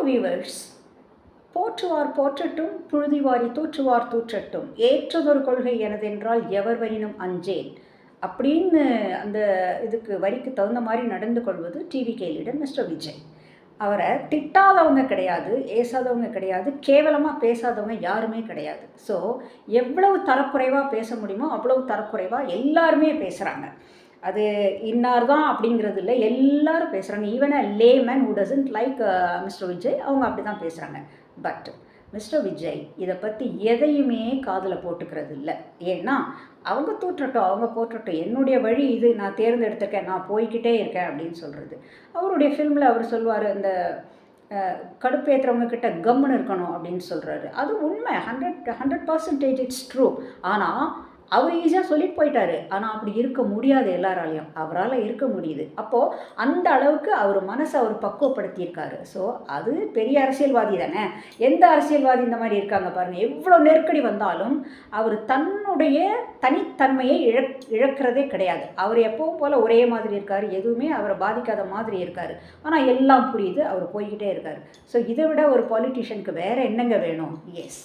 Viewers, போற்றுவார் போற்றட்டும், புழுதிவாரி தூற்றுவார் தூற்றட்டும், ஏற்றதொரு கொள்கை எனதென்றால் எவர் வரினும் அஞ்சேன் அப்படின்னு அந்த இதுக்கு வரிக்கு தகுந்த மாதிரி நடந்து கொள்வது டிவிகே லீடர் மிஸ்டர் விஜய். அவரை திட்டாதவங்க கிடையாது, ஏசாதவங்க கிடையாது, கேவலமாக பேசாதவங்க யாருமே கிடையாது. ஸோ எவ்வளவு தரக்குறைவாக பேச முடியுமோ அவ்வளவு தரக்குறைவாக எல்லாருமே பேசுகிறாங்க. அது இன்னார் தான் அப்படிங்கிறது இல்லை, எல்லாரும் பேசுகிறாங்க. Even a layman who doesn't like mister Vijay, அவங்க அப்படி தான் பேசுகிறாங்க. பட் மிஸ்டர் விஜய் இதை பற்றி எதையுமே காதில் போட்டுக்கிறது இல்லை. ஏன்னா அவங்க தூற்றட்டும், அவங்க போற்றட்டும், என்னுடைய வழி இது, நான் தேர்ந்தெடுத்திருக்கேன், நான் போய்கிட்டே இருக்கேன் அப்படின்னு சொல்கிறது. அவருடைய ஃபில்மில் அவர் சொல்லுவார், இந்த கடுப்பேற்றுறவங்க கிட்ட கம்முன்னு இருக்கணும் அப்படின்னு சொல்கிறாரு. அது உண்மை, 100% இட்ஸ் ட்ரூ. ஆனால் அவர் ஈஸியாக சொல்லிட்டு போயிட்டாரு. ஆனால் அப்படி இருக்க முடியாது எல்லாராலையும். அவரால் இருக்க முடியுது. அப்போது அந்த அளவுக்கு அவர் மனசை அவர் பக்குவப்படுத்தியிருக்காரு. ஸோ அது பெரிய அரசியல்வாதி தானே. எந்த அரசியல்வாதி இந்த மாதிரி இருக்காங்க பாருங்கள். எவ்வளோ நெருக்கடி வந்தாலும் அவர் தன்னுடைய தனித்தன்மையை இழக்கிறதே கிடையாது. அவர் எப்பவும் போல் ஒரே மாதிரி இருக்கார், எதுவுமே அவரை பாதிக்காத மாதிரி இருக்கார். ஆனால் எல்லாம் புரியுது, அவர் போய்கிட்டே இருக்கார். ஸோ இதை விட ஒரு பாலிட்டிஷியனுக்கு வேறு என்னங்க வேணும்? எஸ்.